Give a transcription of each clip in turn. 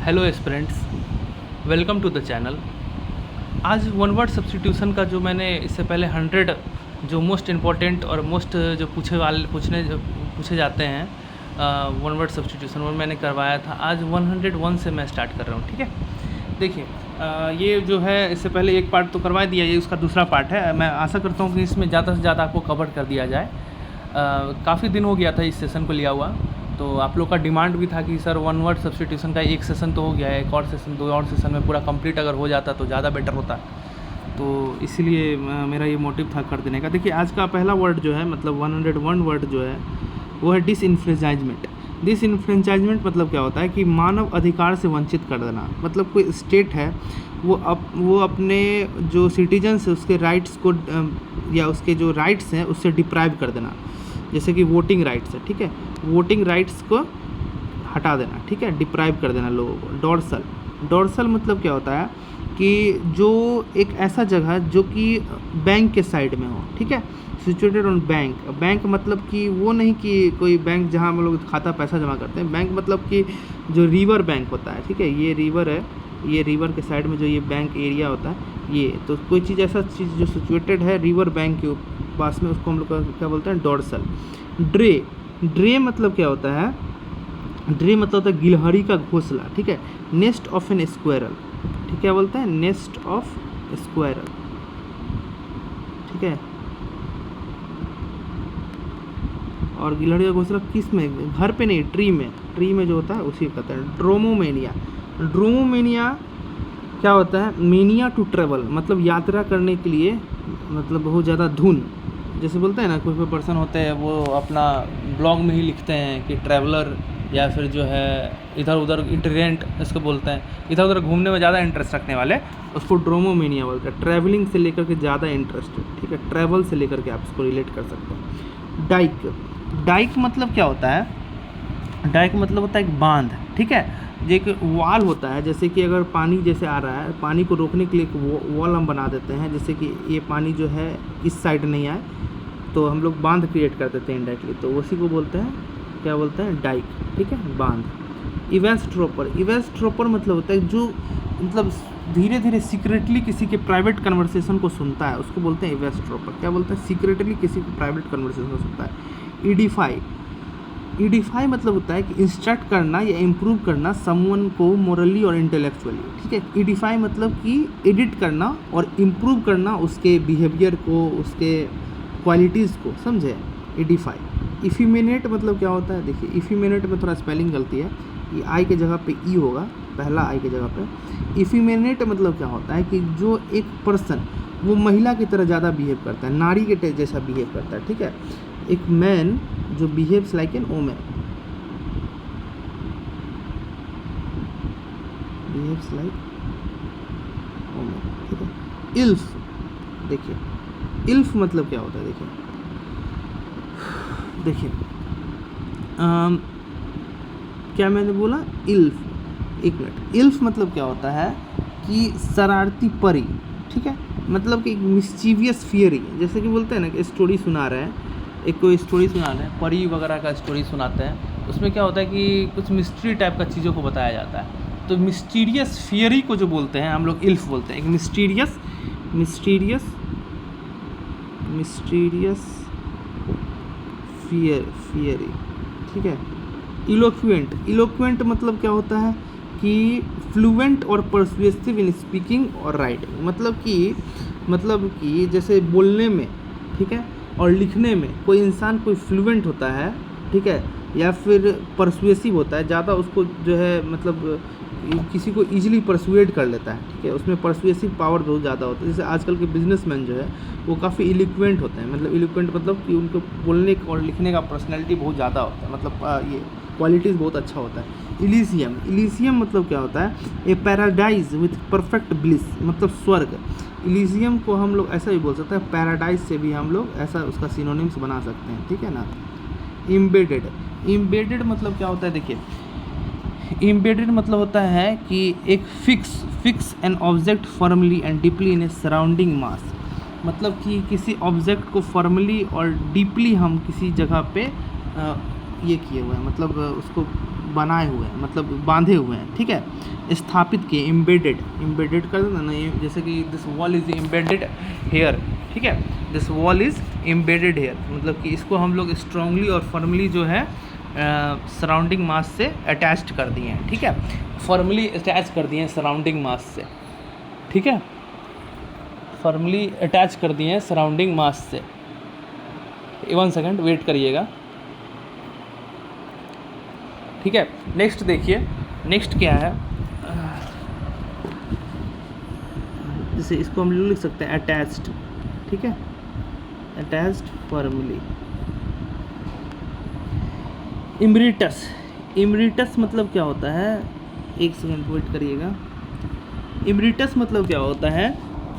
Hello aspirants, welcome to the channel. आज one word substitution का जो मैंने इससे पहले 100 जो मोस्ट इम्पॉर्टेंट और मोस्ट जो पूछे जाते हैं वन वर्ड सब्स्टिट्यूशन वो मैंने करवाया था। आज 101 से मैं स्टार्ट कर रहा हूँ। ठीक है, देखिए ये जो है इससे पहले एक पार्ट तो करवा दिया, ये उसका दूसरा पार्ट है। मैं आशा करता हूँ कि इसमें ज़्यादा से ज़्यादा आपको कवर कर दिया जाए। काफ़ी दिन हो गया था इस सेशन को लिया हुआ, तो आप लोग का डिमांड भी था कि सर वन वर्ड सब्स्टिट्यूशन का एक सेशन तो हो गया है, एक और सेशन, दो और सेशन में पूरा कंप्लीट अगर हो जाता तो ज़्यादा बेटर होता। तो इसलिए मेरा ये मोटिव था कर देने का। देखिए आज का पहला वर्ड जो है, मतलब 101 वर्ड जो है वो है डिसइनफ्रेंचाइजमेंट। डिसइनफ्रेंचाइजमेंट मतलब क्या होता है कि मानव अधिकार से वंचित कर देना। मतलब कोई स्टेट है वो अपने जो सिटीजन्स है उसके राइट्स को या उसके जो राइट्स हैं उससे डिप्राइव कर देना। जैसे कि वोटिंग राइट्स है, ठीक है, वोटिंग राइट्स को हटा देना, ठीक है, डिप्राइव कर देना लोगों को। डोर्सल, डोर्सल मतलब क्या होता है कि जो एक ऐसा जगह जो कि बैंक के साइड में हो, ठीक है, सिचुएटेड ऑन बैंक। बैंक मतलब कि वो नहीं कि कोई बैंक जहाँ हम लोग खाता पैसा जमा करते हैं। बैंक मतलब कि जो रिवर बैंक होता है, ठीक है, ये रिवर है, ये रिवर के साइड में जो ये बैंक एरिया होता है, ये तो कोई चीज़ ऐसा चीज़ जो सिचुएटेड है रिवर बैंक के पास में, उसको हम लोग क्या बोलते हैं, डोर्सल। ड्रे, ड्रे मतलब क्या होता है, ड्रे मतलब होता है गिलहरी का घोंसला, ठीक है। नेस्ट ऑफ एन स्क्वायरल, ठीक है, बोलते हैं नेस्ट ऑफ स्क्वायरल, ठीक है। और गिलहरी का घोंसला किस में, घर पे नहीं, ट्री में, ट्री में जो होता है उसी को कहते हैं। ड्रोमोमेनिया, ड्रोमोमेनिया क्या होता है, मेनिया टू ट्रेवल, मतलब यात्रा करने के लिए, मतलब बहुत ज़्यादा धुन, जैसे बोलते हैं ना कोई पर्सन होते हैं वो अपना ब्लॉग में ही लिखते हैं कि ट्रैवलर या फिर जो है इधर उधर इंटरेंट इसको बोलते हैं, इधर उधर घूमने में ज़्यादा इंटरेस्ट रखने वाले, उसको ड्रोमोमेनिया बोलते हैं। ट्रैवलिंग से लेकर के ज़्यादा इंटरेस्टेड, ठीक है, ट्रैवल से लेकर के आप इसको रिलेट कर सकते हैं। डाइक, डाइक मतलब क्या होता है, डाइक मतलब होता है एक बांध, ठीक है, जो एक वॉल होता है। जैसे कि अगर पानी जैसे आ रहा है, पानी को रोकने के लिए एक वॉल हम बना देते हैं, जैसे कि ये पानी जो है इस साइड नहीं आए तो हम लोग बांध क्रिएट कर देते हैं इनडायरेक्टली, तो उसी को बोलते हैं, क्या बोलते हैं, डाइक, ठीक है, बांध। इवेस्ट्रोपर, इवेस्ट्रोपर मतलब होता है जो मतलब धीरे धीरे सीक्रेटली किसी के प्राइवेट कन्वर्सेशन को सुनता है, उसको बोलते हैं इवेस्ट्रोपर। क्या बोलते हैं, सीक्रेटली किसी के प्राइवेट कन्वर्सेशन को सुनता है। इडिफाई, इडिफाई मतलब होता है कि इंस्ट्रक्ट करना या इम्प्रूव करना समवन को मोरली और इंटेलेक्चुअली, ठीक है। इडिफाई मतलब कि एडिट करना और इम्प्रूव करना उसके बिहेवियर को, उसके क्वालिटीज़ को, समझे, इडिफाई। इफिमिनेट मतलब क्या होता है, देखिए इफिमिनेट में थोड़ा स्पेलिंग गलती है, ये आई के जगह पे ई होगा, पहला आई के जगह पे। इफिमिनेट मतलब क्या होता है कि जो एक पर्सन वो महिला की तरह ज़्यादा बिहेव करता है, नारी के जैसा बिहेव करता है, ठीक है। एक मैन जो behaves like an woman, behaves like woman, ठीक है। इल्फ, देखिए इल्फ मतलब क्या होता है, देखिए देखिए क्या मैंने बोला, इल्फ, एक मिनट, इल्फ मतलब क्या होता है कि शरारती परी, ठीक है, मतलब कि एक मिस्चीवियस फियरी, जैसे कि बोलते हैं ना कि स्टोरी सुना रहे हैं, एक कोई स्टोरी सुना रहे हैं, परी वगैरह का स्टोरी सुनाते हैं, उसमें क्या होता है कि कुछ मिस्ट्री टाइप का चीज़ों को बताया जाता है, तो मिस्टीरियस फियरी को जो बोलते हैं हम लोग इल्फ बोलते हैं। एक मिस्टीरियस फियरी, ठीक है। इलोक्वेंट, इलोक्वेंट मतलब क्या होता है कि फ्लुएंट और परसुएसिव इन स्पीकिंग और राइटिंग, मतलब कि जैसे बोलने में, ठीक है, और लिखने में कोई इंसान कोई फ्लुएंट होता है, ठीक है, या फिर परसुएसिव होता है, ज़्यादा उसको जो है मतलब किसी को ईजिली परसुएड कर लेता है, ठीक है, उसमें परसुएसिव पावर बहुत ज़्यादा होता है। जैसे आजकल के बिजनेसमैन जो है वो काफ़ी इलोक्वेंट होते हैं, मतलब इलोक्वेंट मतलब कि उनको बोलने और लिखने का पर्सनैलिटी बहुत ज़्यादा होता है, मतलब ये क्वालिटीज़ बहुत अच्छा होता है। इलीसियम, इलीसियम मतलब क्या होता है, ए पैराडाइज विथ परफेक्ट ब्लिस, मतलब स्वर्ग। इलीसियम को हम लोग ऐसा भी बोल सकते हैं, पैराडाइज से भी हम लोग ऐसा उसका सिनोनिम्स बना सकते हैं, ठीक है ना। एम्बेडेड, एम्बेडेड मतलब क्या होता है, देखिए एम्बेडेड मतलब होता है कि एक fix an object firmly and deeply in a surrounding mass, मतलब कि किसी ऑब्जेक्ट को फर्मली और डीपली हम किसी जगह पे ये किए हुए हैं, मतलब उसको बनाए हुए हैं, मतलब बांधे हुए हैं, ठीक है, स्थापित किए, एम्बेडेड कर देना ना, ये जैसे कि this wall is embedded here, ठीक है, this wall is embedded here, मतलब कि इसको हम लोग स्ट्रांगली और फर्मली जो है सराउंडिंग मास से अटैच्ड कर दिए हैं, ठीक है, फर्मली अटैच कर दिए हैं सराउंडिंग मास से, ठीक है, फर्मली अटैच कर दिए हैं सराउंडिंग मास से। 1 सेकेंड वेट करिएगा, ठीक है। नेक्स्ट देखिए, नेक्स्ट क्या है, जैसे इसको हम लोग लिख सकते हैं अटैच्ड, ठीक है, अटैच्ड फर्मली। इमरिटस मतलब क्या होता है, 1 सेकेंड वेट करिएगा। इमरिटस मतलब क्या होता है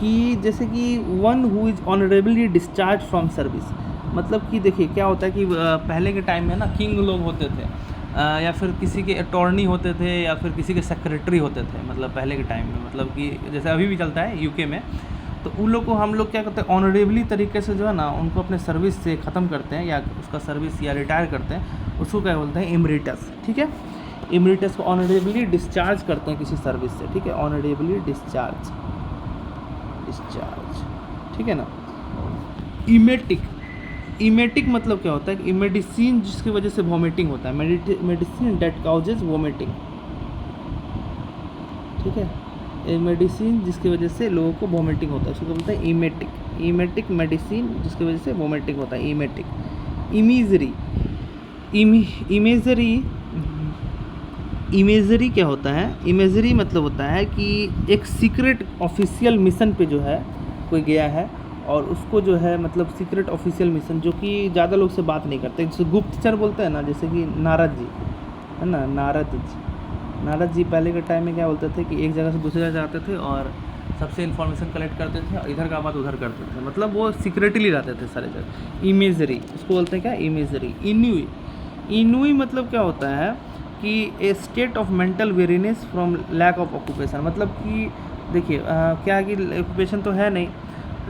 कि जैसे कि one who is honourably discharge from service, मतलब कि देखिए क्या होता है कि पहले के टाइम में ना किंग लोग होते थे, या फिर किसी के अटॉर्नी होते थे, या फिर किसी के सेक्रेटरी होते थे, मतलब पहले के टाइम में, मतलब कि जैसे अभी भी चलता है यूके में, तो उन लोग को हम लोग क्या करते हैं, ऑनरेबली तरीके से जो है ना उनको अपने सर्विस से ख़त्म करते हैं, या उसका सर्विस या रिटायर करते हैं, उसको क्या बोलते हैं, इमरिटस, ठीक है। इमरिटस को ऑनरेबली डिस्चार्ज करते हैं किसी सर्विस से, ठीक है, ऑनरेबली डिस्चार्ज, ठीक है ना। इमेटिक मतलब क्या होता है कि मेडिसिन जिसकी वजह से वॉमिटिंग होता है, मेडिसिन डेट काउजेज वॉमिटिंग, ठीक है, मेडिसिन जिसकी वजह से लोगों को वॉमिटिंग होता है उसको बोलते हैं इमेटिक मेडिसिन जिसकी वजह से वॉमिटिंग होता है, इमेटिक। इमेजरी क्या होता है, इमेजरी मतलब होता है कि एक सीक्रेट ऑफिशियल मिशन पे जो है कोई गया है, और उसको जो है मतलब सीक्रेट ऑफिशियल मिशन जो कि ज़्यादा लोग से बात नहीं करते, जैसे गुप्तचर बोलते हैं ना, जैसे कि नारद जी है ना, नारद जी पहले के टाइम में क्या बोलते थे कि एक जगह से दूसरी जगह जाते थे और सबसे इन्फॉर्मेशन कलेक्ट करते थे, और इधर का बात उधर करते थे, मतलब वो सीक्रेटली रहते थे सारे जगह। इमेजरी उसको बोलते हैं क्या, इमेजरी। इनुई मतलब क्या होता है कि a state of mental weariness from lack of occupation, मतलब कि देखिए क्या कि ऑक्यूपेशन तो है नहीं,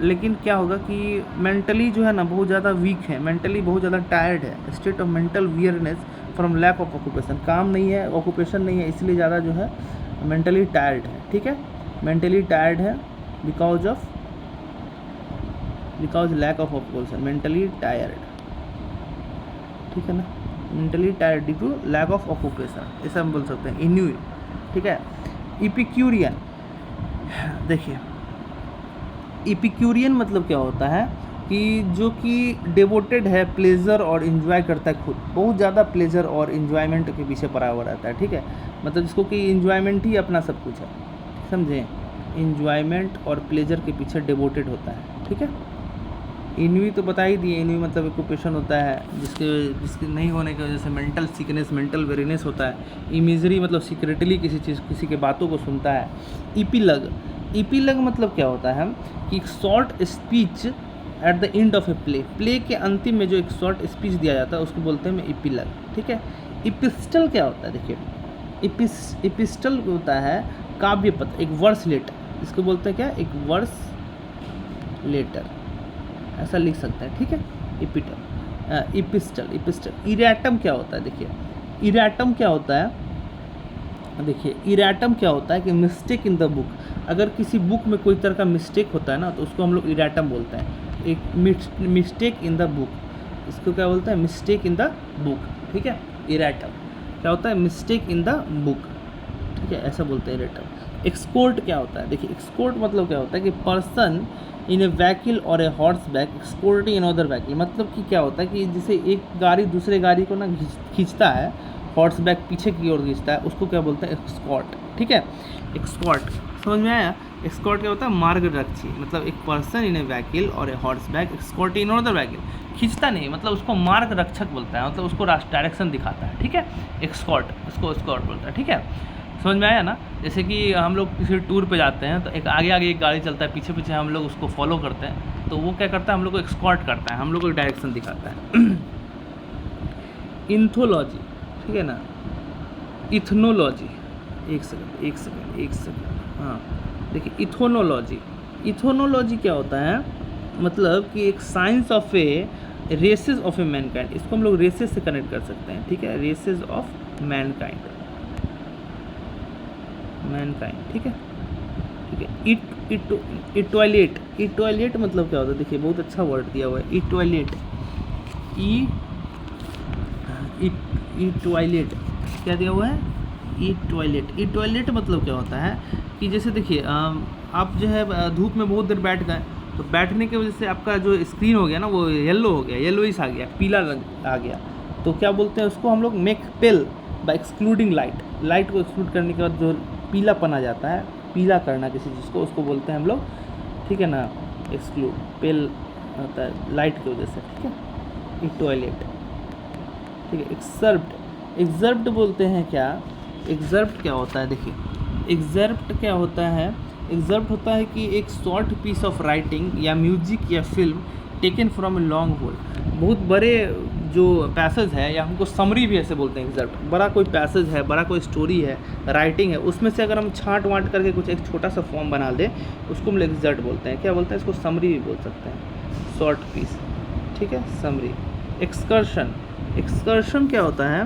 लेकिन क्या होगा कि मेंटली जो है ना बहुत ज़्यादा वीक है, मेंटली बहुत ज़्यादा टायर्ड है, state of mental weariness from lack of occupation, काम नहीं है, ऑक्यूपेशन नहीं है, इसलिए ज़्यादा जो है मेंटली टायर्ड है, ठीक है, मेंटली टायर्ड है because lack of occupation, mentally tired, ठीक है ना, mentally tired due to lack of occupation, ऐसा हम बोल सकते हैं इन्यूई, ठीक है। इपिक्यूरियन, देखिए इपिक्यूरियन मतलब क्या होता है कि जो कि डिवोटेड है, प्लेजर और इन्जॉय करता है, खुद बहुत ज़्यादा प्लेजर और इन्जॉयमेंट के पीछे पड़ा हुआ रहता है, ठीक है, मतलब जिसको कि इन्जॉयमेंट ही अपना सब कुछ है, समझें, इन्जॉयमेंट और प्लेजर के पीछे डिवोटेड होता है, ठीक है। इन्वी तो बता ही दिए, इन्वी मतलब ऑक्यूपेशन होता है जिसके नहीं होने की वजह से मेंटल सिकनेस, मेंटल वेरीनेस होता है। इमेजरी मतलब सीक्रेटली किसी के बातों को सुनता है। इपीलग मतलब क्या होता है कि एक short speech at the end of a play के अंतिम में जो एक शॉर्ट स्पीच दिया जाता है उसको बोलते हैं इपीलग, ठीक है। इपिस्टल क्या होता है, देखिए इपिस्टल होता है काव्य पत्र, एक वर्स लेटर, इसको बोलते हैं क्या, एक वर्स लेटर, ऐसा लिख सकते हैं, ठीक है। इपिस्टल। इरेटम क्या होता है, देखिए इरेटम क्या होता है कि मिस्टेक इन द बुक, अगर किसी बुक में कोई तरह का मिस्टेक होता है ना तो उसको हम लोग इरेटम बोलते हैं, एक मिस्टेक इन द बुक, इसको क्या बोलते हैं, मिस्टेक इन द बुक, ठीक है। इरेटम क्या होता है, मिस्टेक इन द बुक, ठीक है, ऐसा बोलते हैं इरेटम। एक्सकोर्ट क्या होता है, देखिए एक्सकोर्ट मतलब क्या होता है कि पर्सन इन ए व्हीकल और a horseback exporting in other vehicle, मतलब कि क्या होता है कि जैसे एक गाड़ी दूसरे गाड़ी को ना खींचता है, हॉर्स बैक पीछे की ओर खींचता है, उसको क्या बोलते हैं, एक्सकॉर्ट, ठीक है। एक्सकॉर्ट समझ में आया। एक्सकॉर्ट क्या होता है, मार्गरक्षी, मतलब एक पर्सन इन ए व्हीकल और a horseback escorting in other vehicle, खींचता नहीं, मतलब उसको मार्ग रक्षक बोलता है, मतलब उसको डायरेक्शन दिखाता है, ठीक है। एक्सकॉर्ट, उसको एक्सकॉर्ट बोलता है, ठीक है, समझ में आया ना। जैसे कि हम लोग किसी टूर पे जाते हैं तो एक आगे एक गाड़ी चलता है, पीछे पीछे हम लोग उसको फॉलो करते हैं, तो वो क्या करता है, हम लोग को एक्सकॉर्ट करता है, हम लोग को डायरेक्शन दिखाता है। इन्थोलॉजी, ठीक है ना, इथनोलॉजी, एक सेकंड, हाँ देखिए इथोनोलॉजी क्या होता है, मतलब कि एक science of a races of a mankind, इसको हम लोग रेसेस से कनेक्ट कर सकते हैं, ठीक है, रेसेस ऑफ मैनकाइंड, मैनकाइंड, ठीक है, ठीक है। इटॉयलेट, इटॉयलेट मतलब क्या होता है, देखिए बहुत अच्छा वर्ड दिया हुआ है, इटॉयलेट, इटॉयलेट क्या दिया हुआ है, इटॉयलेट। इटॉयलेट मतलब क्या होता है कि जैसे देखिए आप जो है धूप में बहुत देर बैठ गए, तो बैठने की वजह से आपका जो स्क्रीन हो गया ना वो येलो हो गया, येलोइश आ गया, पीला रंग आ गया, तो क्या बोलते हैं उसको हम लोग, मेक पेल बाय एक्सक्लूडिंग लाइट। लाइट को एक्सक्लूड करने के बाद जो पीलापन आ जाता है, पीला करना किसी चीज़ को, उसको बोलते हैं हम लोग, ठीक है ना, एक्सक्लूड, पेल होता है लाइट की वजह से, ठीक है, इटॉयलेट, ठीक है। एक्सर्प्ट, एक्सर्प्ट बोलते हैं क्या, एक्सर्प्ट क्या होता है, देखिए एक्सर्प्ट क्या होता है, एक्सर्प्ट होता है कि एक शॉर्ट पीस ऑफ राइटिंग या म्यूजिक या film taken from a long whole, बहुत बड़े जो पैसेज है, या हमको समरी भी ऐसे बोलते हैं एक्सर्प्ट, बड़ा कोई पैसेज है, बड़ा कोई स्टोरी है, राइटिंग है, उसमें से अगर हम छाँट वाँट करके कुछ एक छोटा सा फॉर्म बना दें, उसको हम एक्सर्प्ट बोलते हैं, क्या बोलते हैं इसको, समरी भी बोल सकते हैं, शॉर्ट पीस, ठीक है, समरी। एक्सकर्शन, एक्सकर्शन क्या होता है,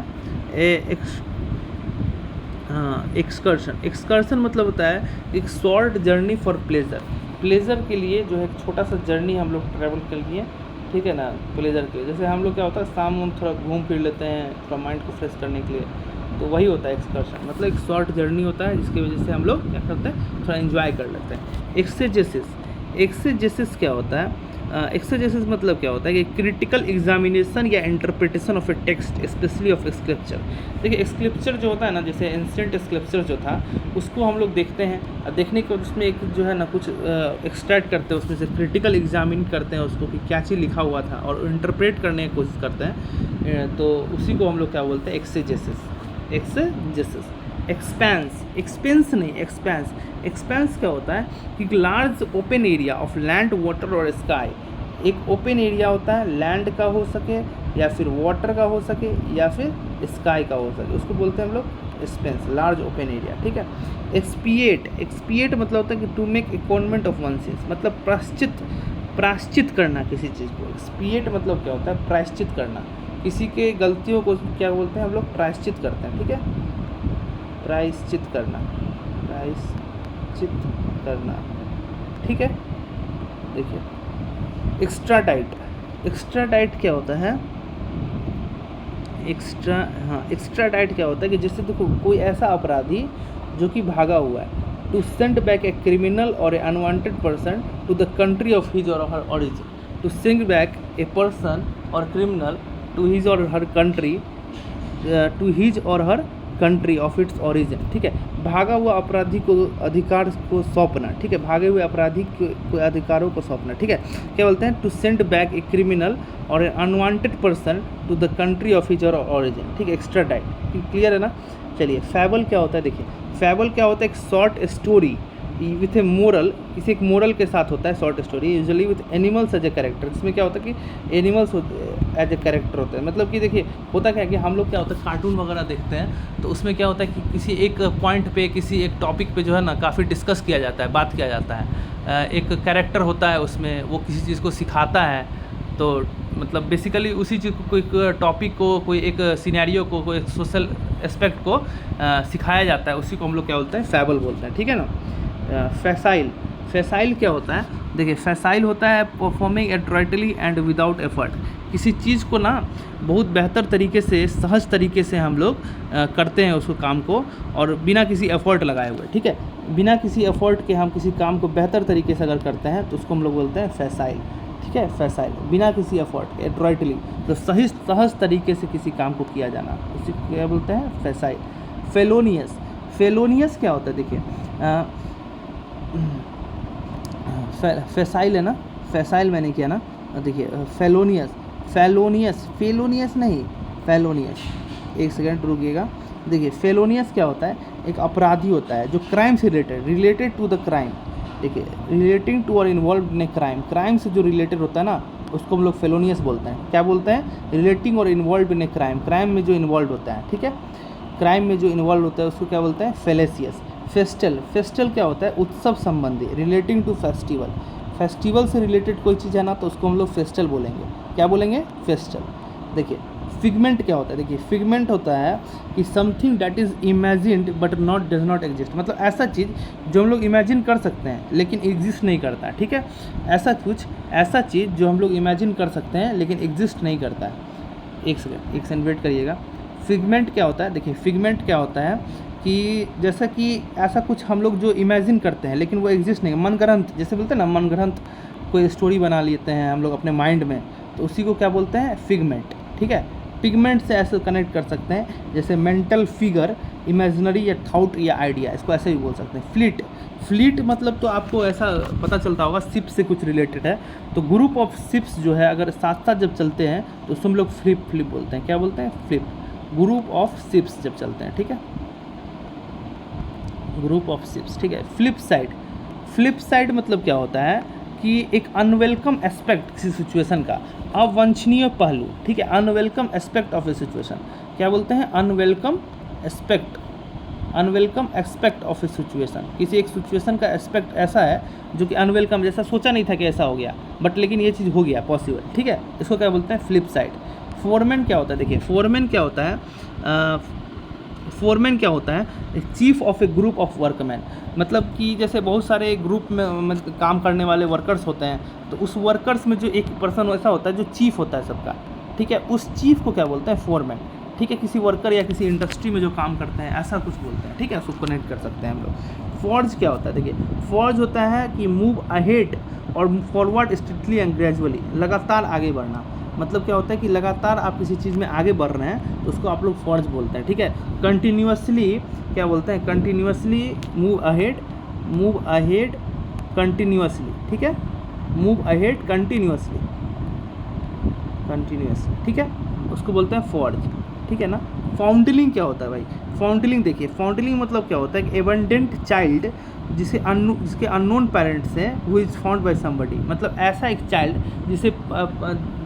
एक्सकर्शन, एक्सकर्शन मतलब होता है एक short journey for pleasure, pleasure के लिए जो है एक छोटा सा जर्नी हम लोग ट्रैवल कर लिए, ठीक है ना, प्लेजर के लिए। जैसे हम लोग क्या होता है शाम में थोड़ा घूम फिर लेते हैं थोड़ा माइंड को फ्रेश करने के लिए, तो वही होता है एक्सकर्शन, मतलब एक शॉर्ट जर्नी होता है जिसकी वजह से हम लोग क्या करते हैं, थोड़ा एंजॉय कर लेते हैं। एक्सेजेसिस, एक्सेजेसिस क्या होता है, एक्सेजेसिस मतलब क्या होता है कि क्रिटिकल एग्जामिनेशन या interpretation of A text specially of scripture. देखिए स्क्रिप्चर जो होता है ना, जैसे एंशिएंट स्क्रिप्चर जो था उसको हम लोग देखते हैं, और देखने के बाद उसमें एक जो है ना कुछ एक्सट्रैक्ट करते हैं, उसमें से क्रिटिकल एग्जामिन करते हैं उसको कि क्या चीज़ लिखा हुआ था, और इंटरप्रेट करने की कोशिश करते हैं, तो उसी को हम लोग क्या बोलते हैं, एक्सेजेसिस, एक्सेजेसिस। एक्सपेंस, एक्सपेंस नहीं, एक्सपेंस, एक्सपेंस क्या होता है कि large open area of land, water और स्काई, एक ओपन एरिया होता है, लैंड का हो सके या फिर वाटर का हो सके या फिर स्काई का हो सके, उसको बोलते हैं हम लोग एक्सपेंस, लार्ज ओपन एरिया, ठीक है। एक्सपिएट, एक्सपिएट मतलब होता है कि to make atonement of one sins, मतलब प्रायश्चित, प्रायश्चित करना किसी चीज़ को। एक्सपिएट मतलब क्या होता है, प्रायश्चित करना, किसी के गलतियों को क्या बोलते हैं हम लोग, प्रायश्चित करते हैं, ठीक है, प्रायश्चित करना, प्रायश्चित करना, ठीक है। देखिए एक्स्ट्राडाइट, एक्स्ट्राडाइट क्या होता है, एक्स्ट्राडाइट क्या होता है कि जैसे देखो कोई ऐसा अपराधी जो कि भागा हुआ है, to send back a criminal or a unwanted person to the country of his or her origin, to send back a person or criminal to his or her country, to his or her country of its origin, ठीक है। भागा हुआ अपराधी को अधिकार को सौंपना, ठीक है, भागे हुए अपराधी को अधिकारों को सौंपना, ठीक है, क्या बोलते हैं, to send back a criminal or unwanted person to the country of his or origin, ठीक है, एक्स्ट्राडाइट, क्लियर है ना। चलिए फैबल क्या होता है, देखिए फैबल क्या होता है, एक short story with a moral, किसी एक मोरल के साथ होता है short story, usually with animals as a character, इसमें क्या होता है कि एनिमल्स एज ए कैरेक्टर होते हैं, मतलब कि देखिए होता क्या है कि हम लोग क्या होता है कार्टून वगैरह देखते हैं, तो उसमें क्या होता है कि किसी एक पॉइंट पे, किसी एक टॉपिक पे जो है ना काफ़ी डिस्कस किया जाता है, बात किया जाता है, एक कैरेक्टर होता है उसमें, वो किसी चीज़ को सिखाता है, तो मतलब बेसिकली उसी चीज़ को, कोई टॉपिक को, कोई एक सिनेरियो को, कोई एक सोशल एस्पेक्ट को सिखाया जाता है, उसी को हम लोग क्या बोलते हैं, फैबल बोलते हैं, ठीक है ना। फैसाइल, फैसाइल क्या होता है, देखिए फैसाइल होता है परफॉर्मिंग एडरोइटली एंड विदाउट एफर्ट, किसी चीज़ को ना बहुत बेहतर तरीके से, सहज तरीके से हम लोग करते हैं उसको काम को, और बिना किसी एफर्ट लगाए हुए, ठीक है, बिना किसी एफर्ट के हम किसी काम को बेहतर तरीके से अगर करते हैं तो उसको हम लोग बोलते हैं फैसाइल, ठीक है, फैसाइल, बिना किसी एफर्ट, एडरोइटली, तो सही सहज तरीके से किसी काम को किया जाना, उसी को क्या बोलते हैं, फैसाइल। फेलोनियस, फेलोनियस क्या होता है, देखिए फैसाइल है ना, फैसाइल मैंने किया ना, देखिए फेलोनियस, फेलोनियस, फेलोनियस नहीं, फेलोनियस, एक सेकंड रुकिएगा, देखिए फेलोनियस क्या होता है, एक अपराधी होता है जो क्राइम से related, related to the crime, देखिए रिलेटिंग टू और involve in a crime, crime से जो रिलेटेड होता है ना उसको हम लोग फेलोनियस बोलते हैं, क्या बोलते हैं, रिलेटिंग और involve in a crime, crime में जो इन्वॉल्व होता है, ठीक है, क्राइम में जो इन्वॉल्व होता है उसको क्या बोलते हैं, फेलेसियस। फेस्टल, फेस्टल क्या होता है, उत्सव संबंधी, रिलेटिंग टू फेस्टिवल, फेस्टिवल से रिलेटेड कोई चीज़ है ना तो उसको हम लोग फेस्टल बोलेंगे, क्या बोलेंगे, फेस्टल। देखिए फिगमेंट क्या होता है, देखिए फिगमेंट होता है कि something that is imagined but not does not exist, मतलब ऐसा चीज़ जो हम लोग इमेजिन कर सकते हैं लेकिन एग्जिस्ट नहीं करता है, ठीक है। ऐसा चीज़ जो हम लोग इमेजिन कर सकते हैं लेकिन एग्जिस्ट नहीं करता है। एक सेकंड वेट करिएगा। फिगमेंट क्या होता है, देखिए फिगमेंट क्या होता है कि जैसा कि ऐसा कुछ हम लोग जो इमेजिन करते हैं लेकिन वो एग्जिस्ट नहीं, मनगढ़ंत, जैसे बोलते हैं ना मनगढ़ंत कोई स्टोरी बना लेते हैं हम लोग अपने माइंड में, तो उसी को क्या बोलते हैं, फिगमेंट, ठीक है। पिगमेंट से ऐसे कनेक्ट कर सकते हैं जैसे मेंटल फिगर, इमेजिनरी या थाउट या आइडिया, इसको ऐसे भी बोल सकते हैं। फ्लीट मतलब तो आपको ऐसा पता चलता होगा शिप से कुछ रिलेटेड है, तो ग्रुप ऑफ शिप्स जो है अगर साथ साथ जब चलते हैं तो उसको हम लोग फ्लिप बोलते हैं। क्या बोलते हैं, फ्लिप, ग्रुप ऑफ शिप्स जब चलते हैं, ठीक है, ग्रुप ऑफ शिप्स, ठीक है। फ्लिप साइड मतलब क्या होता है कि एक अनवेलकम एस्पेक्ट किसी सिचुएशन का, अवांछनीय पहलू, ठीक है, unwelcome aspect of A situation, क्या बोलते हैं, unwelcome aspect of A situation. किसी एक सिचुएशन का एस्पेक्ट ऐसा है जो कि अनवेलकम, जैसा सोचा नहीं था कि ऐसा हो गया बट लेकिन ये चीज़ हो गया पॉसिबल, ठीक है, इसको क्या बोलते हैं, फ्लिप साइड। फोरमैन क्या होता है, देखिए फोरमैन क्या होता है, chief of A group of workman, मतलब कि जैसे बहुत सारे ग्रुप में काम करने वाले वर्कर्स होते हैं, तो उस वर्कर्स में जो एक पर्सन ऐसा होता है जो चीफ होता है सबका, ठीक है, उस चीफ को क्या बोलते हैं, फोरमैन, ठीक है। किसी वर्कर या किसी इंडस्ट्री में जो काम करते हैं ऐसा कुछ बोलते हैं, ठीक है, उसको कनेक्ट कर सकते हैं हम लोग। फॉर्ज क्या होता है, देखिए फॉर्ज होता है कि मूव अहेड और फॉरवर्ड स्ट्रिक्टली एंड ग्रेजुअली, लगातार आगे बढ़ना, मतलब क्या होता है कि लगातार आप किसी चीज़ में आगे बढ़ रहे हैं तो उसको आप लोग फॉर्ज बोलते हैं, ठीक है। कंटिन्यूसली क्या बोलते हैं, कंटिन्यूसली मूव अहेड कंटिन्यूसली, ठीक है, मूव अहेड कंटिन्यूसली, ठीक है, उसको बोलते हैं फॉर्ज, ठीक है ना। फाउंडलिंग क्या होता है भाई, फाउंडलिंग देखिए, फाउंडलिंग मतलब क्या होता है कि एबंडेंट चाइल्ड जिसके अननोन पेरेंट्स हैं, who is found by somebody, मतलब ऐसा एक चाइल्ड जिसे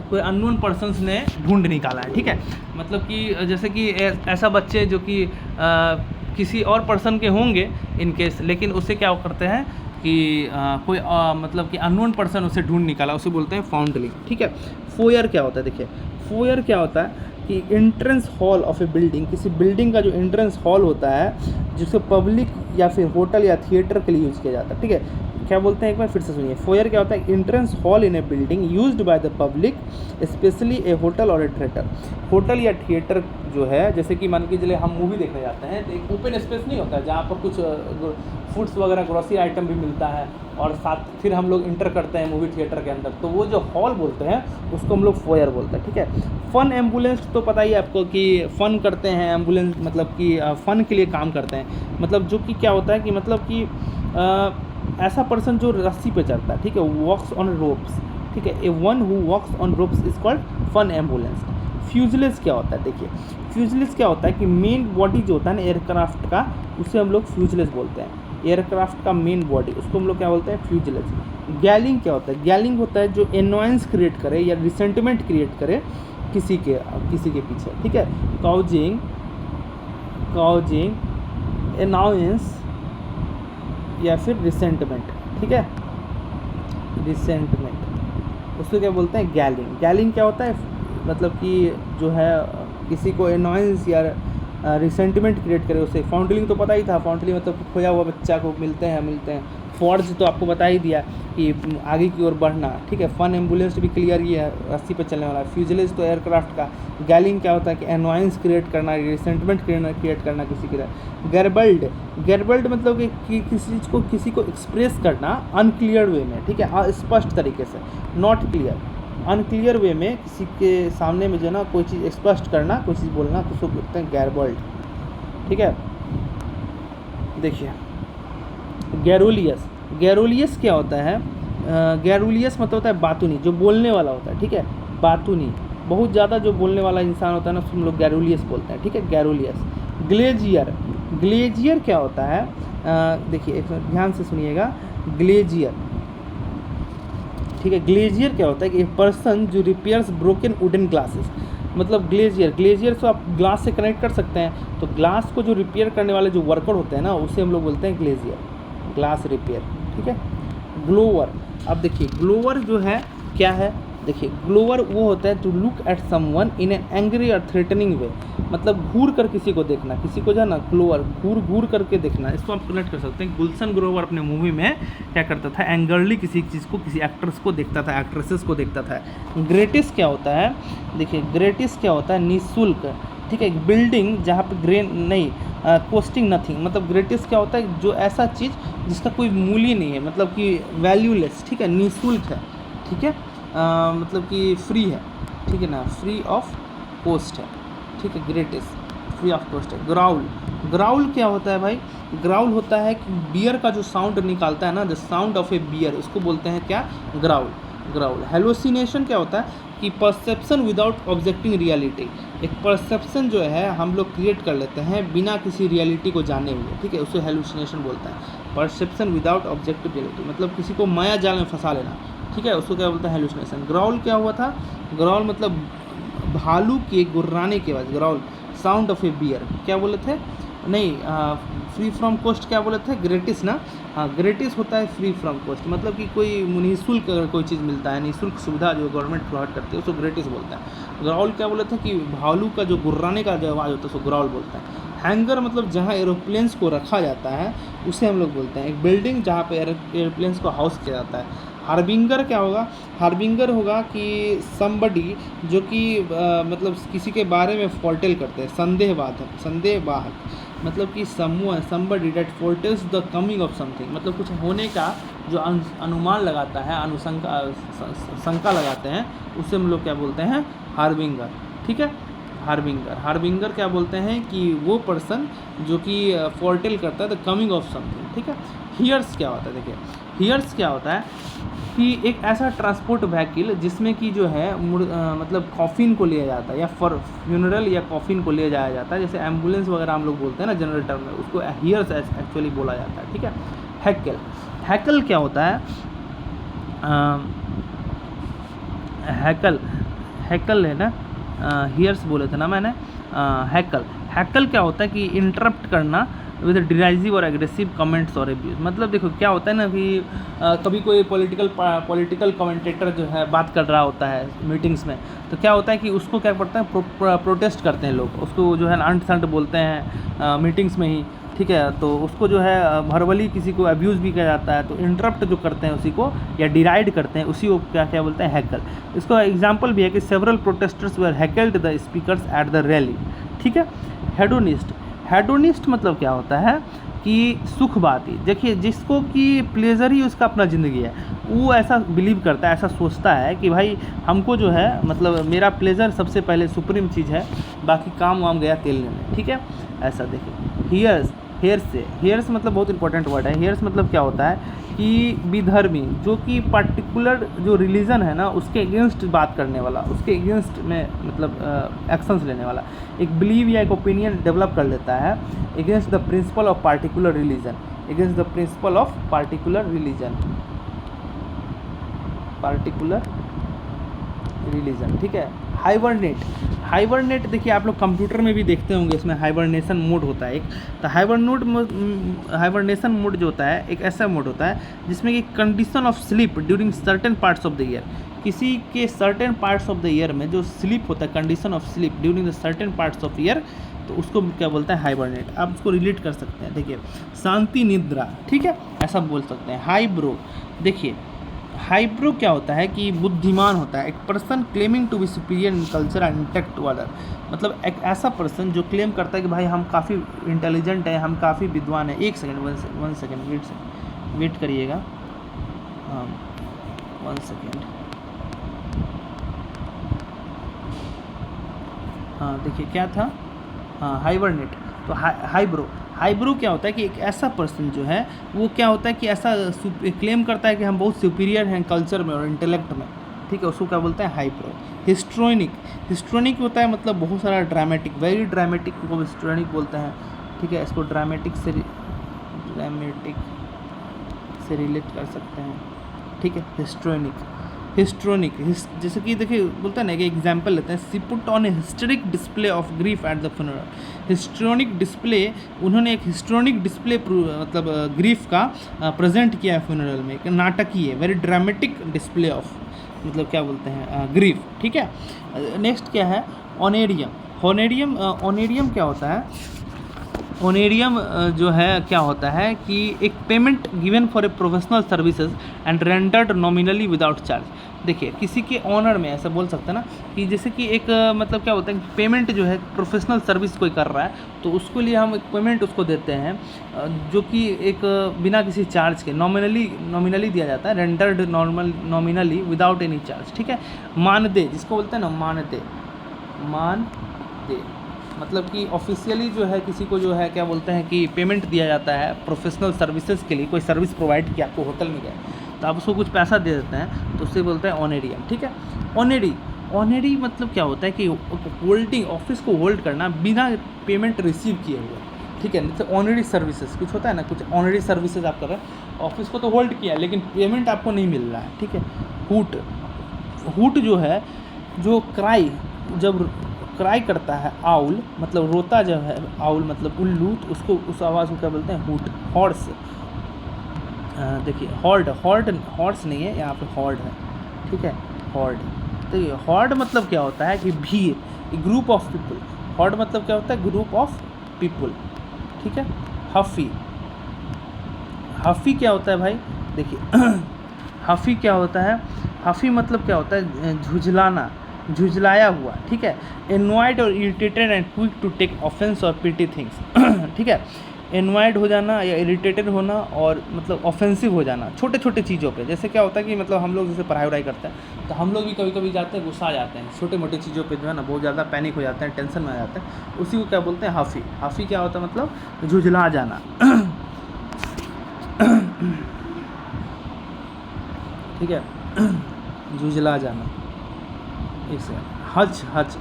कोई अननोन पर्सन्स ने ढूंढ निकाला है, ठीक है, मतलब कि जैसे कि ऐसा बच्चे जो कि किसी और पर्सन के होंगे इन केस, लेकिन उसे क्या करते हैं कि कोई मतलब कि अननोन पर्सन उसे ढूंढ निकाला, उसे बोलते हैं फाउंडलिंग, ठीक है। फोयर क्या होता है, देखिए फोयर क्या होता है कि entrance hall of A building, किसी बिल्डिंग का जो एंट्रेंस हॉल होता है जिसे पब्लिक या फिर होटल या थिएटर के लिए यूज़ किया जाता है, ठीक है। क्या बोलते हैं, एक बार फिर से सुनिए, फोयर क्या होता है, entrance hall in A building used by the public specially A hotel और ए थिएटर, होटल या थिएटर जो है, जैसे कि मान के चलिए हम मूवी देखने जाते हैं तो एक ओपन स्पेस नहीं होता है जहाँ पर कुछ फूड्स वगैरह ग्रोसरी आइटम भी मिलता है और साथ फिर हम लोग इंटर करते हैं मूवी थिएटर के अंदर, तो वो जो हॉल बोलते हैं उसको हम लोग फोयर बोलते हैं, ठीक है। फ़न एम्बुलेंस तो पता ही है आपको कि फ़न करते हैं, एम्बुलेंस मतलब कि फ़न के लिए काम करते हैं, मतलब जो कि क्या होता है कि मतलब कि ऐसा पर्सन जो रस्सी पे चढ़ता है, ठीक है, वॉक्स ऑन रोप्स, ठीक है, a one who walks on ropes is called funambulist. Fuseless क्या होता है, देखिए फ्यूजलेस क्या होता है कि मेन बॉडी जो होता है ना एयरक्राफ्ट का, उसे हम लोग फ्यूजलेस बोलते हैं, एयरक्राफ्ट का मेन बॉडी, उसको हम लोग क्या बोलते हैं, फ्यूजलेस। गैलिंग क्या होता है, गैलिंग होता है जो एनॉयंस क्रिएट करे या रिसेंटमेंट क्रिएट करे किसी के पीछे, ठीक है। काउजिंग एनॉयंस या फिर रिसेंटमेंट, ठीक है, रिसेंटमेंट, उसको क्या बोलते हैं, गैलिंग क्या होता है, मतलब कि जो है किसी को एनॉयंस या रिसेंटमेंट क्रिएट करे उसे। फाउंडलिंग तो पता ही था, फाउंडलिंग मतलब खोया हुआ बच्चा को मिलते हैं। फॉर्ज तो आपको बता ही दिया कि आगे की ओर बढ़ना, ठीक है। फन एम्बुलेंस भी क्लियर ही है, रस्सी पे चलने वाला। फ्यूजलेस तो एयरक्राफ्ट का। गैलिंग क्या होता है कि एनॉयंस क्रिएट करना, रिसेंटमेंट क्रिएट करना किसी की। गैरबल्ड मतलब कि किसी को एक्सप्रेस करना अनक्लियर वे में, ठीक है, अस्पष्ट तरीके से, नॉट क्लियर, अनक्लियर वे में किसी के सामने में जो ना कोई चीज़ स्पष्ट करना, कोई चीज़ बोलना, तो उसको बोलते हैं गैरबल्ड, ठीक है। देखिए गैरोलियस क्या होता है, गैरोलियस मतलब होता है बातूनी, जो बोलने वाला होता है, ठीक है, बातूनी, बहुत ज़्यादा जो बोलने वाला इंसान होता है ना, उसको हम लोग गैरोलियस बोलते हैं, ठीक है, गैरोलियस। ग्लेजियर क्या होता है, देखिए एक ध्यान से सुनिएगा, ग्लेजियर, ठीक है। ग्लेजियर क्या होता है कि एक पर्सन जो रिपेयर्स ब्रोकन वुडन ग्लासेस, मतलब ग्लेजियर से आप ग्लास से कनेक्ट कर सकते हैं, तो ग्लास को जो रिपेयर करने वाले जो वर्कर होते हैं ना, उसे हम लोग बोलते हैं ग्लेजियर, ग्लास रिपेयर, ठीक है। ग्लोवर, अब देखिए ग्लोवर जो है क्या है, देखिए ग्लोअर वो होता है to look at someone in an angry और थ्रेटनिंग वे, मतलब घूर कर किसी को देखना, किसी को जो है ना ग्लोअर घूर घूर करके देखना। इसको आप कनेक्ट कर सकते हैं। गुलशन ग्रोवर अपने मूवी में क्या करता था, एंगरली किसी चीज़ को, किसी एक्ट्रेस को देखता था, एक्ट्रेसेस को देखता था। ग्रेटिस क्या होता है, देखिए ग्रेटिस क्या होता है, निःशुल्क, ठीक है, एक बिल्डिंग जहाँ पे ग्रेन नहीं कॉस्टिंग नथिंग, मतलब ग्रेटिस क्या होता है, जो ऐसा चीज़ जिसका कोई मूल्य नहीं है, मतलब कि वैल्यूलेस, ठीक है, निःशुल्क है, ठीक है, मतलब कि फ्री है, ठीक है ना, फ्री ऑफ कॉस्ट है, ठीक है, ग्रेटिस फ्री ऑफ कॉस्ट है। ग्राउल, ग्राउल क्या होता है भाई, ग्राउल होता है कि बियर का जो साउंड निकालता है ना, the sound of a bear, उसको बोलते हैं क्या, ग्राउल। ग्राउल। हेलोसिनेशन क्या होता है कि परसेप्शन विदाउट ऑब्जेक्टिंग रियलिटी, एक परसेप्शन जो है हम लोग क्रिएट कर लेते हैं बिना किसी रियलिटी को जाने हुए, ठीक है, उसे हेलुसिनेशन बोलता है। परसेप्शन विदाउट ऑब्जेक्टिव रियलिटी मतलब किसी को माया जाल में फंसा लेना, ठीक है, उसको क्या बोलता है, हेलुसिनेशन। ग्राउल क्या हुआ था, ग्राउल मतलब भालू के गुर्राने की आवाज़, growl. Sound of a bear क्या बोले थे, नहीं फ्री फ्रॉम कॉस्ट क्या बोले थे, ग्रेटिस ना, हाँ ग्रेटिस होता है फ्री फ्रॉम कॉस्ट, मतलब कि कोई निःशुल्क अगर कोई चीज़ मिलता है, निःशुल्क सुविधा जो गवर्नमेंट प्रोवाइड करती है उसको ग्रेटिस बोलता है। ग्राउल क्या बोले थे कि भालू का जो गुर्राने का जो आवाज़ होता है उसको ग्राउल बोलता है। हैंगर मतलब जहाँ एरोप्लेन्स को रखा जाता है उसे हम लोग बोलते हैं एक बिल्डिंग जहाँ पे एरोप्लेन्स को हाउस किया जाता है। हार्बिंगर क्या होगा, हार्बिंगर होगा कि समबडी जो कि मतलब किसी के बारे में फोरटेल करते हैं, संदेहवादक, संदेहवाहक, मतलब कि somebody that foretells the coming of something, मतलब कुछ होने का जो अनुमान लगाता है, अनुशंका शंका लगाते हैं, उसे हम लोग क्या बोलते हैं, हार्बिंगर, ठीक है, हार्बिंगर। हार्बिंगर क्या बोलते हैं कि वो पर्सन जो कि फोरटेल करता है द कमिंग ऑफ समथिंग, ठीक है। हियर्स क्या होता है, देखिए हियर्स क्या होता है कि एक ऐसा ट्रांसपोर्ट व्हीकल जिसमें कि जो है मतलब कॉफिन को लिया जाता है या फ्यूनरल या कॉफिन को लिया जाया जाता है, जैसे एम्बुलेंस वगैरह हम लोग बोलते हैं ना जनरल टर्म में, उसको हियर्स एक्चुअली बोला जाता है, ठीक है। हैकल, हैकल क्या होता है, हैकल, हैकल है ना, हियर्स बोले थे ना मैंने, हैकल। हैकल क्या होता है कि इंटरप्ट करना विद डिराइजिव और एग्रेसिव कमेंट्स और एब्यूज, मतलब देखो क्या होता है ना कि कभी कोई पॉलिटिकल कमेंटेटर जो है बात कर रहा होता है मीटिंग्स में, तो क्या होता है कि उसको क्या पड़ता है, प्रोटेस्ट करते हैं लोग, उसको जो है अंट संट बोलते हैं मीटिंग्स में ही, ठीक है, तो उसको जो है भरवली किसी को अब्यूज़ भी किया जाता है, तो इंटरप्ट जो करते हैं उसी को या डिराइड करते हैं उसी को क्या क्या बोलते हैं, हैकल। इसका एग्जांपल भी है कि several protesters were heckled the speakers at the rally, ठीक है। हेडोनिस्ट, हेडोनिस्ट मतलब क्या होता है कि सुखवादी, देखिए जिसको कि प्लेजर ही उसका अपना ज़िंदगी है, वो ऐसा बिलीव करता है, ऐसा सोचता है कि भाई हमको जो है मतलब मेरा प्लेजर सबसे पहले सुप्रीम चीज़ है, बाकी काम वाम गया तेल लेने, ठीक है, ऐसा। देखिए हियर्स, हेयर्स से, हेयर्स मतलब बहुत इंपॉर्टेंट वर्ड है। हेयर्स मतलब क्या होता है कि विधर्मी, जो कि पर्टिकुलर जो रिलीजन है ना उसके अगेंस्ट बात करने वाला, उसके अगेंस्ट में मतलब एक्शंस लेने वाला, एक बिलीव या एक ओपिनियन डेवलप कर लेता है against the principle of particular religion, against the principle of particular religion, particular religion, ठीक है। हाइबरनेट, हाइबरनेट देखिए आप लोग कंप्यूटर में भी देखते होंगे, इसमें हाइबरनेशन मोड होता है एक, तो हाइबरनेशन मोड जो होता है एक ऐसा मोड होता है जिसमें कि condition of sleep during certain parts of the year, किसी के certain parts of the year में जो स्लीप होता है, condition of sleep during the certain parts of year, तो उसको क्या बोलते हैं, हाइबरनेट। आप उसको रिलेट कर सकते हैं, देखिए शांति निद्रा, ठीक है, ऐसा बोल सकते हैं। हाइब्रो, देखिए हाइब्रो क्या होता है कि बुद्धिमान होता है, एक person claiming to be superior in culture and intellectual, मतलब एक ऐसा पर्सन जो क्लेम करता है कि भाई हम काफ़ी इंटेलिजेंट है, हम काफ़ी विद्वान है। एक सेकेंड, वन सेकेंड वेट करिएगा, हाँ 1 सेकेंड, हाँ देखिए क्या था, हाँ हाइबरनेट, तो हाइब्रो, हाइब्रो क्या होता है कि एक ऐसा पर्सन जो है वो क्या होता है कि ऐसा क्लेम करता है कि हम बहुत सुपीरियर हैं कल्चर में और इंटेलेक्ट में, ठीक है, उसको क्या बोलते हैं, हाइब्रो। हिस्ट्रोनिक, हिस्ट्रोनिक होता है मतलब बहुत सारा ड्रामेटिक, वेरी ड्रामेटिक को हिस्ट्रोनिक बोलते हैं, ठीक है, इसको ड्रामेटिक से रिलेट कर सकते हैं, ठीक है। हिस्ट्रोनिक, हिस्ट्रोनिक जैसे कि देखिए बोलते हैं ना कि एग्जाम्पल लेते हैं, she put on a historic display of grief at the funeral, histrionic display, उन्होंने एक हिस्ट्रोनिक डिस्प्ले मतलब ग्रीफ का प्रेजेंट किया है फ्यूनरल में, एक नाटकीय, वेरी ड्रामेटिक डिस्प्ले ऑफ मतलब क्या बोलते हैं ग्रीफ, ठीक है। नेक्स्ट क्या है ऑनेरियम। ऑनेरियम क्या होता है, ऑनेरियम जो है क्या होता है कि एक payment given for a professional services and rendered nominally without charge. देखिए किसी के ऑनर में ऐसा बोल सकते हैं ना कि जैसे कि एक मतलब क्या होता है कि पेमेंट जो है प्रोफेशनल सर्विस कोई कर रहा है तो उसके लिए हम एक पेमेंट उसको देते हैं जो कि एक बिना किसी चार्ज के नॉमिनली दिया जाता है, rendered nominally without any charge, ठीक है। मानदेय जिसको बोलते हैं ना मानदेय, मतलब कि ऑफिशियली जो है किसी को जो है क्या बोलते हैं कि पेमेंट दिया जाता है प्रोफेशनल सर्विसेज के लिए, कोई सर्विस प्रोवाइड किया आपको होटल में गया तो आप उसको कुछ पैसा दे देते हैं तो उससे बोलते हैं ऑनेरियम, ठीक है। ऑनेरी मतलब क्या होता है कि होल्डिंग, ऑफिस को होल्ड करना बिना पेमेंट रिसीव किए हुए, ठीक है। जैसे ऑनरी सर्विसेज कुछ होता है ना, कुछ ऑनरी सर्विसेज आप कर रहे हैं, ऑफिस को तो होल्ड किया लेकिन पेमेंट आपको नहीं मिल रहा है, ठीक है। हूट जो है जो जब क्राई करता है आउल, मतलब रोता जब है आउल मतलब उल्लू, तो उसको उस आवाज़ को क्या बोलते हैं हूट। हॉर्स, देखिए हॉर्स नहीं है यहाँ पे हॉर्ड है, ठीक है हॉर्ड। तो ये हॉर्ड मतलब क्या होता है कि भीड़, ग्रुप ऑफ पीपल। हॉर्ड मतलब क्या होता है ग्रुप ऑफ पीपल, ठीक है। हफ़ी क्या होता है भाई, देखिए हफ़ी क्या होता है, हफ़ी मतलब क्या होता है झुझलाना, झुझलाया हुआ, ठीक है। एनवाइड और irritated and quick to take offence और पिटी थिंग्स, ठीक है। एनवाइड हो जाना या इरिटेटेड होना और मतलब ऑफेंसिव हो जाना छोटे छोटे चीज़ों पे। जैसे क्या होता है कि मतलब हम लोग जैसे पढ़ाई वढ़ाई करते हैं तो हम लोग भी कभी कभी जाते हैं गुस्सा आ जाते हैं छोटे मोटे चीज़ों पे जो है ना, बहुत ज़्यादा पैनिक हो जाते हैं, टेंशन में आ जाते हैं, उसी को क्या बोलते हैं हफ़ी। हफ़ी क्या होता है मतलब झुझला जाना ठीक है, झुझला जाना। एक सेकंड, हज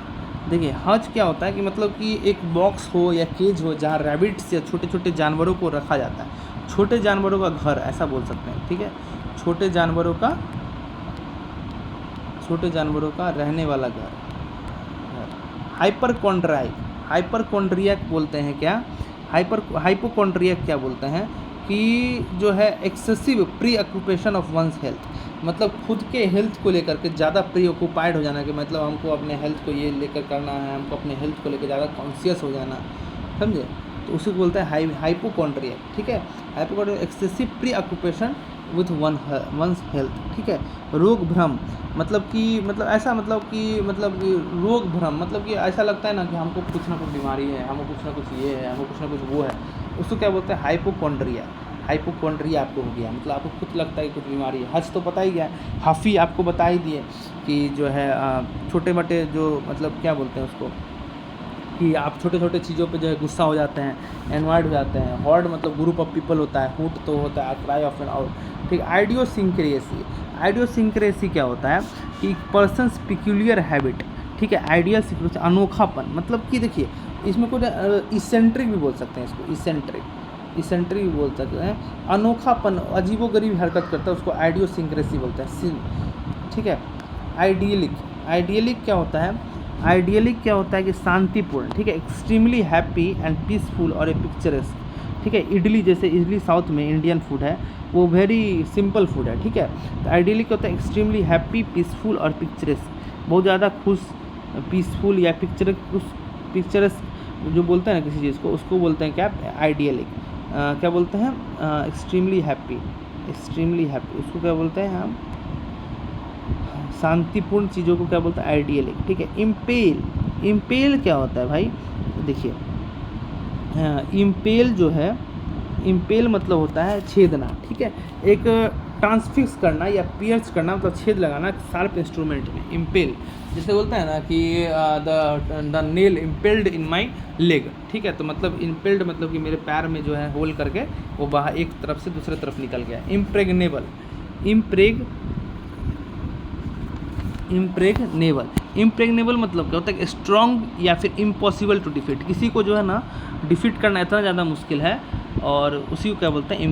देखिए हज क्या होता है कि मतलब कि एक बॉक्स हो या केज हो जहाँ रैबिट्स या छोटे छोटे जानवरों को रखा जाता है, छोटे जानवरों का घर ऐसा बोल सकते हैं, ठीक है। छोटे जानवरों का रहने वाला घर। हाइपरकॉन्ड्रियाक बोलते हैं क्या, हाइपोकॉन्ड्रियाक क्या बोलते हैं कि जो है excessive preoccupation of one's health, मतलब खुद के हेल्थ को लेकर के ज़्यादा प्री ऑक्यूपाइड हो जाना, कि मतलब हमको अपने हेल्थ को ये लेकर करना है, हमको अपने हेल्थ को लेकर ज़्यादा कॉन्शियस हो जाना, समझे, तो उसी को बोलते हैं हाइपोकॉन्ड्रिया, ठीक है। Hypochondria excessive preoccupation with one's health, ठीक है। रोग भ्रम मतलब कि रोग भ्रम मतलब कि ऐसा लगता है ना कि हमको कुछ ना कुछ बीमारी है, हमको कुछ ना कुछ ये है, हमको कुछ ना कुछ वो है, उसको क्या बोलते हैं हाइपोकॉन्ड्रिया आपको हो गया, मतलब आपको खुद लगता है कि कुछ बीमारी है। हज तो पता ही गया, हफ़ी आपको बता ही दिए कि जो है छोटे मोटे जो मतलब क्या बोलते हैं उसको कि आप छोटे छोटे चीज़ों पे जो है गुस्सा हो जाते हैं, एनवायर्ड हो जाते हैं। हॉर्ड मतलब ग्रुप ऑफ पीपल होता है, हूट तो होता है क्राई ऑफ एन आउट, ठीक। आइडियोसिंक्रेसी क्या होता है कि पर्सन्स पिक्यूलियर हैबिट, ठीक है। आइडियल सिक्योरिटी अनोखापन, मतलब कि देखिए इसमें कुछ इसेंट्रिक भी बोल सकते हैं इसको, इसेंट्रिक भी बोल सकते हैं। अनोखापन, अजीबोगरीब हरकत करता है उसको आइडियोसिंक्रेसी बोलते हैं, ठीक है। आइडियलिक क्या होता है कि शांतिपूर्ण, ठीक है। एक्सट्रीमली हैप्पी एंड पीसफुल और ए पिक्चरस्क, ठीक है। इडली साउथ में इंडियन फूड है, वो वेरी सिंपल फूड है, ठीक है। तो आइडियलिक होता है एक्सट्रीमली हैप्पी, पीसफुल और पिक्चरस्क, बहुत ज़्यादा खुश, पीसफुल या पिक्चरस्क जो बोलते हैं ना किसी चीज़ को, उसको बोलते हैं क्या आइडियलिक। क्या बोलते हैं एक्सट्रीमली हैप्पी, उसको क्या बोलते हैं हम शांतिपूर्ण चीज़ों को क्या बोलते हैं आइडियलिक, ठीक है। इम्पेल क्या होता है भाई, देखिए इम्पेल मतलब होता है छेदना, ठीक है। एक ट्रांसफिक्स करना या पियर्स करना मतलब छेद लगाना शार्प इंस्ट्रूमेंट में, इम्पेल। जैसे बोलते हैं ना कि the nail impelled in my leg, ठीक है। तो मतलब इम्पेल्ड मतलब कि मेरे पैर में जो है होल करके वो बाहर एक तरफ से दूसरे तरफ निकल गया। इम्प्रेगनेबल मतलब क्या होता है कि स्ट्रॉन्ग या फिर इम्पॉसिबल टू डिफीट, किसी को जो है ना डिफीट करना इतना ज़्यादा मुश्किल है, और उसी को क्या बोलते हैं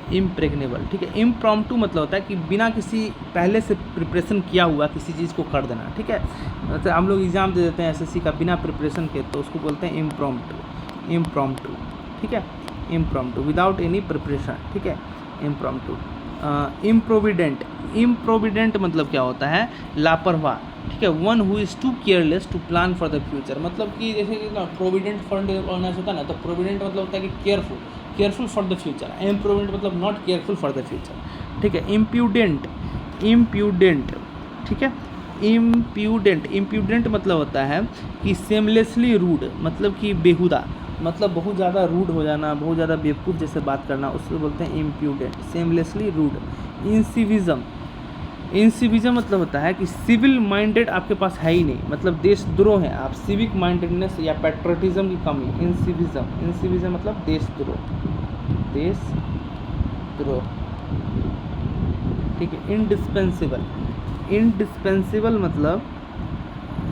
इम्प्रेगनेबल, ठीक है। इम्प्रॉम्प्टू मतलब होता है कि बिना किसी पहले से प्रिपरेशन किया हुआ किसी चीज़ को कर देना, ठीक है। मतलब हम लोग एग्ज़ाम दे देते हैं एसएससी का बिना प्रिपरेशन के, तो उसको बोलते हैं इम्प्रॉम्प्टू, ठीक है। इम्प्रॉम्प्टू विदाउट एनी प्रिपरेशन, ठीक है, इम्प्रॉम्प्टू। इम्प्रोविडेंट, इम्प्रोविडेंट मतलब क्या होता है, लापरवाह, ठीक है। One who is too careless to plan for the future, मतलब कि जैसे कि ना प्रोविडेंट फंड ऑर्गेनाइज होता है ना, तो प्रोविडेंट मतलब होता है कि careful, careful for the future. Improvident मतलब not careful for the future, ठीक है। इम्प्यूडेंट, इम्प्यूडेंट, ठीक है। इम्प्यूडेंट, इम्प्यूडेंट मतलब होता है कि सेमलेसली रूड, मतलब कि बेहुदा, मतलब बहुत ज़्यादा रूड हो जाना, बहुत ज़्यादा बेवकूफ़ जैसे बात करना, उसको बोलते हैं इम्प्यूडेंट, सेमलेसली रूड। इंसिविज़म, इंसिविज़म मतलब होता है कि सिविल माइंडेड आपके पास है ही नहीं, मतलब देशद्रोह है आप, सिविक माइंडेडनेस या पैट्रियटिज्म की कमी। इंसिविज़म, इंसिविज़म मतलब देशद्रोह, देशद्रोह, ठीक है। इंडिस्पेंसिबल, इंडिस्पेंसिबल मतलब,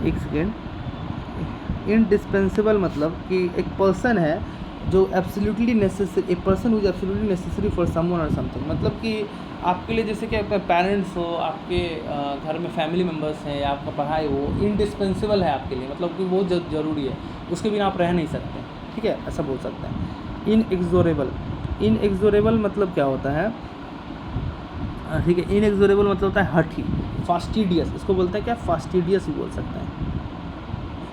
एक सेकेंड, इंडिस्पेंसिबल मतलब कि एक पर्सन है जो absolutely necessary, a person who is absolutely necessary for someone और समथिंग, मतलब कि आपके लिए जैसे कि आपके पेरेंट्स हो, आपके घर में फैमिली मेम्बर्स हैं, या आपका पढ़ाई हो, इंडिस्पेंसिबल है आपके लिए, मतलब कि बहुत ज़रूरी है, उसके बिना आप रह नहीं सकते, ठीक है, ऐसा बोल सकते हैं। इनएक्सोरेबल, इनएक्सोरेबल मतलब क्या होता है, ठीक है। इनएक्सोरेबल मतलब होता है हठी, फास्टिडियस, इसको बोलते हैं क्या, फास्टिडियस ही बोल सकते हैं,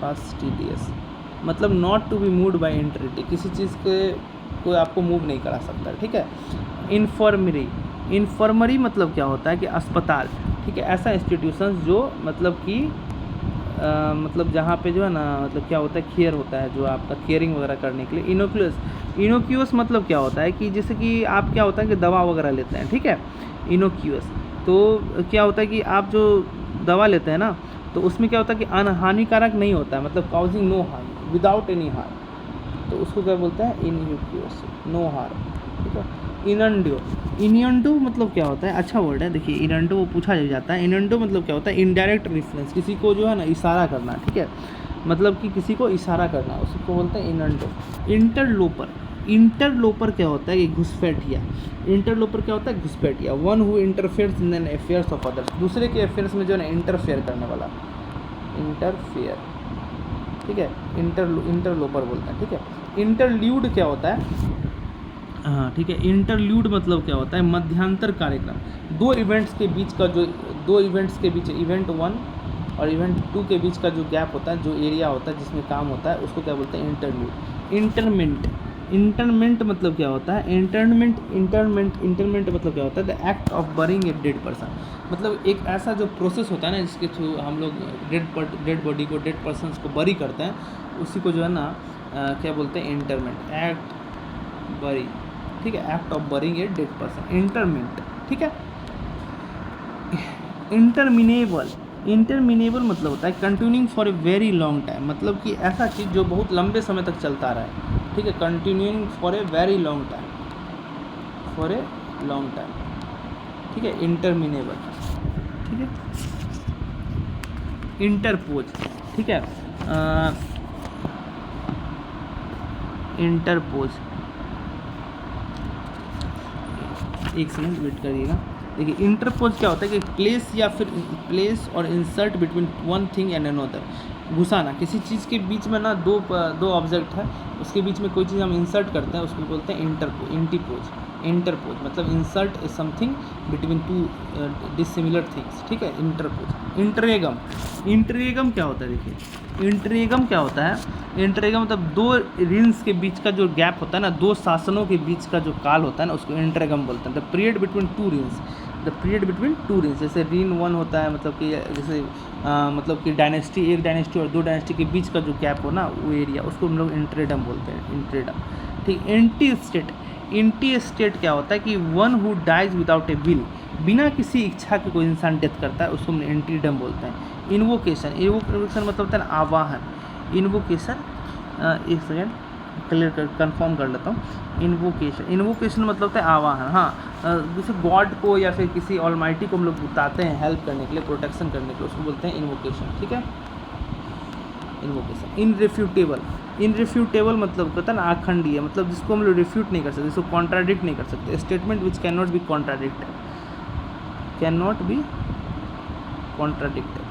फास्टिडियस मतलब not to be moved by entity, किसी चीज़ के कोई आपको मूव नहीं करा सकता, ठीक है। इन्फर्मरी, इन्फर्मरी मतलब क्या होता है कि अस्पताल, ठीक है, ऐसा इंस्टीट्यूशन जो मतलब कि मतलब जहाँ पे जो है ना, मतलब क्या होता है, केयर होता है, जो आपका केयरिंग वगैरह करने के लिए। इनोक्यूअस, इनोक्यूअस मतलब क्या होता है कि जैसे कि आप क्या होता है कि दवा वगैरह लेते हैं, ठीक है, इनोक्यूअस, तो क्या होता है कि आप जो दवा लेते हैं ना, तो उसमें क्या होता है कि हानिकारक नहीं होता है, मतलब causing no harm, without any harm, तो उसको क्या बोलते हैं, इनोक्यूअस, नो हार्म, ठीक है। इनंडो, इनियंडो मतलब क्या होता है, अच्छा वर्ड है, देखिए इनंडो पूछा जाता है। इनंडो मतलब क्या होता है, इनडायरेक्ट रेफरेंस, किसी को जो है ना इशारा करना, ठीक है, मतलब कि किसी को इशारा करना, उसको बोलते हैं इनंडो। इंटरलोपर, इंटरलोपर क्या होता है कि घुसपैठिया, इंटरलोपर क्या होता है, घुसपैठिया। One who interferes in an affairs of others, दूसरे के अफेयर्स में जो है ना इंटरफेयर करने वाला, इंटरफेयर, ठीक है, इंटरलोपर बोलते हैं, ठीक है। इंटरल्यूड क्या होता है, हाँ ठीक है, इंटरल्यूड मतलब क्या होता है, मध्यांतर कार्यक्रम, दो इवेंट्स के बीच का जो, दो इवेंट्स के बीच, इवेंट 1 और इवेंट 2 के बीच का जो गैप होता है, जो एरिया होता है जिसमें काम होता है, उसको क्या बोलते हैं, इंटरल्यूड। इंटरमेंट, इंटरमेंट मतलब क्या होता है, इंटरमेंट, इंटरमेंट, इंटरमेंट मतलब क्या होता है, the act of burying a dead person, मतलब एक ऐसा जो प्रोसेस होता है ना, जिसके थ्रू हम लोग डेड बॉडी को, डेड पर्सनस को बरी करते हैं, उसी को जो है ना क्या बोलते हैं, इंटरमेंट, एक्ट बरी, ठीक है, act of burying a dead person, interment, ठीक है। इंटरमिनेबल, इंटरमिनेबल मतलब होता है continuing for a very long time, मतलब कि ऐसा चीज़ जो बहुत लंबे समय तक चलता रहा है, ठीक है, continuing for a very long time, for a long time, ठीक है, इंटरमिनेबल, ठीक है। इंटरपोज, ठीक है, इंटरपोज, एक सेकंड वेट करिएगा। देखिए इंटरपोज क्या होता है कि प्लेस या फिर place or insert between one thing and another, घुसाना, किसी चीज़ के बीच में ना दो ऑब्जेक्ट है, उसके बीच में कोई चीज़ हम इंसर्ट करते हैं, उसको बोलते हैं इंटरपोज, इंटीपोज, इंटरपोज मतलब insert something between two dissimilar things, ठीक है, इंटरपोज। इंटरेगम, इंटरेगम क्या होता है, देखिए इंटरेगम क्या होता है, इंटरेगम मतलब दो रिंस के बीच का जो गैप होता है ना, दो शासनों के बीच का जो काल होता है ना, उसको इंटरेगम बोलते हैं, the period between two rinse, the period between two rinse, जैसे रीन 1 होता है, मतलब कि जैसे मतलब कि डायनेस्टी, एक डायनेस्टी और दो डायनेस्टी के बीच का जो गैप हो ना, वो एरिया, उसको हम लोग इंटरेडम बोलते हैं, इंटरेडम, ठीक। एंटी स्टेट, एंटी स्टेट क्या होता है कि one who dies without a will, बिना किसी इच्छा के कोई इंसान डेथ करता है, उसको हम एंटीडम बोलते हैं। इन्वोकेशन, इन्वोकेशन मतलब होता है आवाहन, इन्वोकेशन, एक सेकेंड क्लियर कर कंफर्म कर लेता हूँ। इन्वोकेशन, इन्वोकेशन मतलब होता है आवाहन, हाँ, जैसे गॉड को या फिर किसी ऑलमाइटी को हम लोग बुलाते हैं हेल्प करने के लिए, प्रोटेक्शन करने के लिए, उसको बोलते हैं इन्वोकेशन, ठीक है, इन्वोकेशन। इनरिफ्यूटेबल, इनरिफ्यूटेबल मतलब होता है ना अखंडीय, मतलब जिसको हम लोग रिफ्यूट नहीं कर सकते, जिसको कॉन्ट्राडिक्ट नहीं कर सकते, statement which can not be contradicted, can not be contradicted.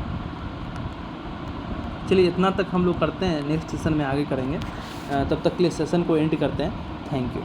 चलिए इतना तक हम लोग करते हैं, नेक्स्ट सेशन में आगे करेंगे, तब तक के लिए सेशन को एंड करते हैं, थैंक यू।